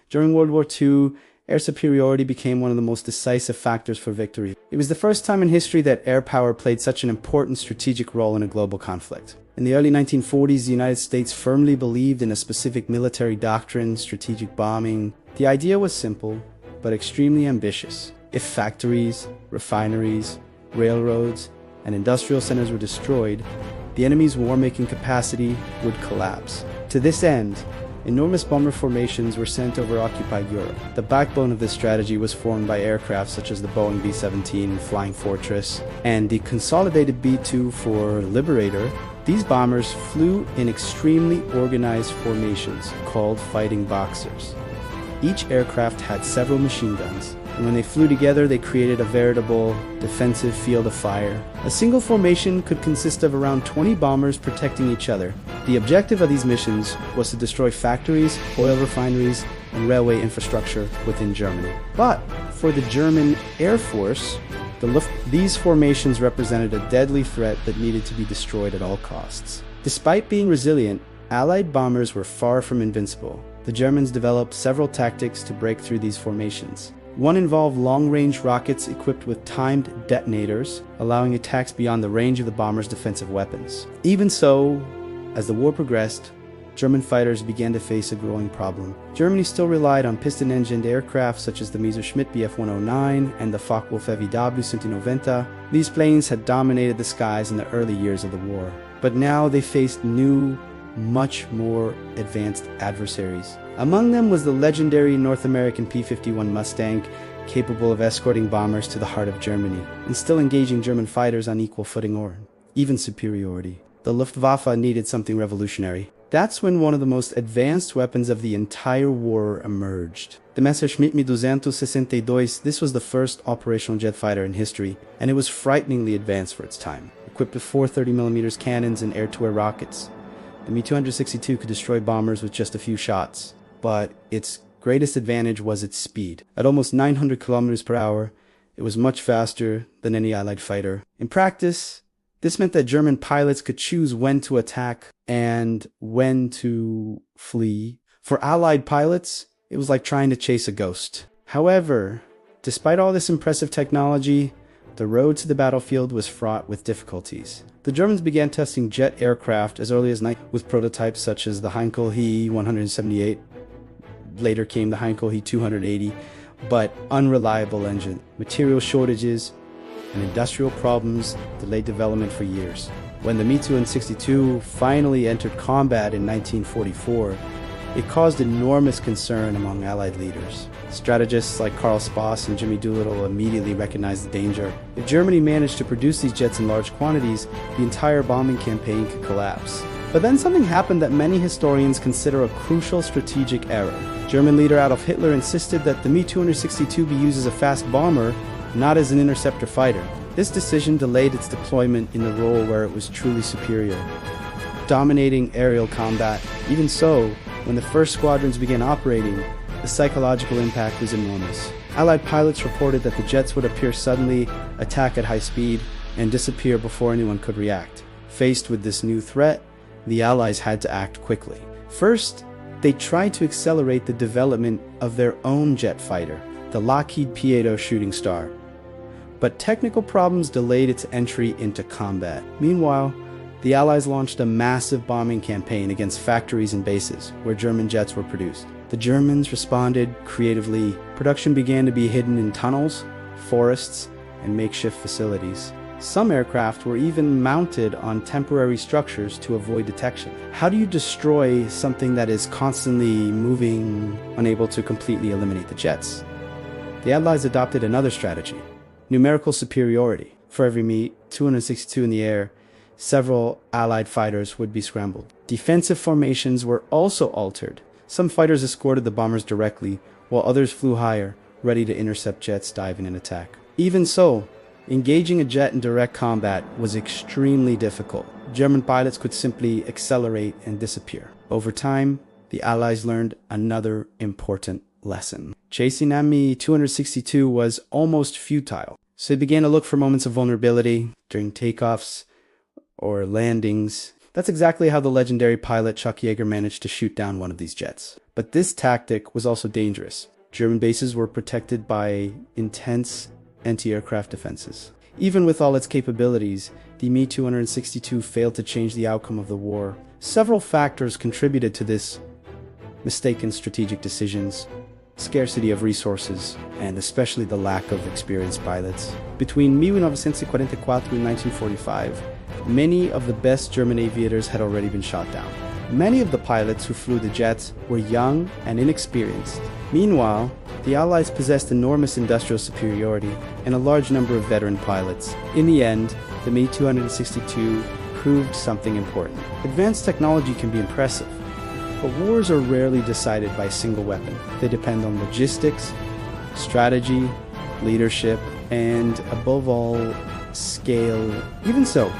During World War II, air superiority became one of the most decisive factors for victory. It was the first time in history that air power played such an important strategic role in a global conflict. In the early 1940s, the United States firmly believed in a specific military doctrine, strategic bombing. The idea was simple, but extremely ambitious. If factories, refineries, railroads, and industrial centers were destroyed, the enemy's war-making capacity would collapse. To this end, enormous bomber formations were sent over occupied Europe. The backbone of this strategy was formed by aircraft such as the Boeing B-17 Flying Fortress and the Consolidated B-24 Liberator. These bombers flew in extremely organized formations called fighting boxers. Each aircraft had several machine guns, and when they flew together, they created a veritable defensive field of fire. A single formation could consist of around 20 bombers protecting each other. The objective of these missions was to destroy factories, oil refineries, and railway infrastructure within Germany. But for the German Air Force, these formations represented a deadly threat that needed to be destroyed at all costs. Despite being resilient, Allied bombers were far from invincible. The Germans developed several tactics to break through these formations. One involved long-range rockets equipped with timed detonators, allowing attacks beyond the range of the bomber's defensive weapons. Even so, as the war progressed, German fighters began to face a growing problem. Germany still relied on piston-engined aircraft such as the Messerschmitt Bf-109 and the Focke-Wulf EW-190. These planes had dominated the skies in the early years of the war. But now they faced new, much more advanced adversaries. Among them was the legendary North American P-51 Mustang, capable of escorting bombers to the heart of Germany, and still engaging German fighters on equal footing or even superiority. The Luftwaffe needed something revolutionary. That's when one of the most advanced weapons of the entire war emerged. The Messerschmitt Me 262, this was the first operational jet fighter in history, and it was frighteningly advanced for its time. Equipped with 4 30mm cannons and air-to-air rockets, the Me-262 could destroy bombers with just a few shots. But its greatest advantage was its speed. At almost 900 kilometers per hour, it was much faster than any Allied fighter. In practice, this meant that German pilots could choose when to attack and when to flee. For Allied pilots, it was like trying to chase a ghost. However, despite all this impressive technology, the road to the battlefield was fraught with difficulties. The Germans began testing jet aircraft as early as with prototypes such as the Heinkel He-178. Later came the Heinkel He-280, but unreliable engine. Material shortages and industrial problems delayed development for years. When the Me-262 finally entered combat in 1944, it caused enormous concern among Allied leaders. Strategists like Karl Spass and Jimmy Doolittle immediately recognized the danger. If Germany managed to produce these jets in large quantities, the entire bombing campaign could collapse. But then something happened that many historians consider a crucial strategic error. German leader Adolf Hitler insisted that the Me-262 be used as a fast bomber, not as an interceptor fighter. This decision delayed its deployment in the role where it was truly superior, dominating aerial combat. Even so, when the first squadrons began operating, the psychological impact was enormous. Allied pilots reported that the jets would appear suddenly, attack at high speed, and disappear before anyone could react. Faced with this new threat, the Allies had to act quickly. First, they tried to accelerate the development of their own jet fighter, the Lockheed P-8 Shooting Star. But technical problems delayed its entry into combat. Meanwhile, the Allies launched a massive bombing campaign against factories and bases where German jets were produced. The Germans responded creatively. Production began to be hidden in tunnels, forests, and makeshift facilities. Some aircraft were even mounted on temporary structures to avoid detection. How do you destroy something that is constantly moving, unable to completely eliminate the jets? The Allies adopted another strategy: numerical superiority. For every Me-262 in the air, several Allied fighters would be scrambled. Defensive formations were also altered. Some fighters escorted the bombers directly, while others flew higher, ready to intercept jets diving in attack. Even so, engaging a jet in direct combat was extremely difficult. German pilots could simply accelerate and disappear. Over time, the Allies learned another important lesson. Chasing a Me-262 was almost futile, so they began to look for moments of vulnerability during takeoffs or landings. That's exactly how the legendary pilot Chuck Yeager managed to shoot down one of these jets. But this tactic was also dangerous. German bases were protected by intense anti-aircraft defenses. Even with all its capabilities, the Me-262 failed to change the outcome of the war. Several factors contributed to this: mistaken strategic decisions, scarcity of resources, and especially the lack of experienced pilots. Between 1944 and 1945, many of the best German aviators had already been shot down. Many of the pilots who flew the jets were young and inexperienced. Meanwhile, the Allies possessed enormous industrial superiority and a large number of veteran pilots. In the end, the Me-262 proved something important. Advanced technology can be impressive, but wars are rarely decided by a single weapon. They depend on logistics, strategy, leadership, and above all, scale. Even so,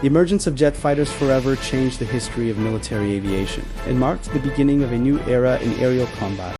the emergence of jet fighters forever changed the history of military aviation. It marked the beginning of a new era in aerial combat.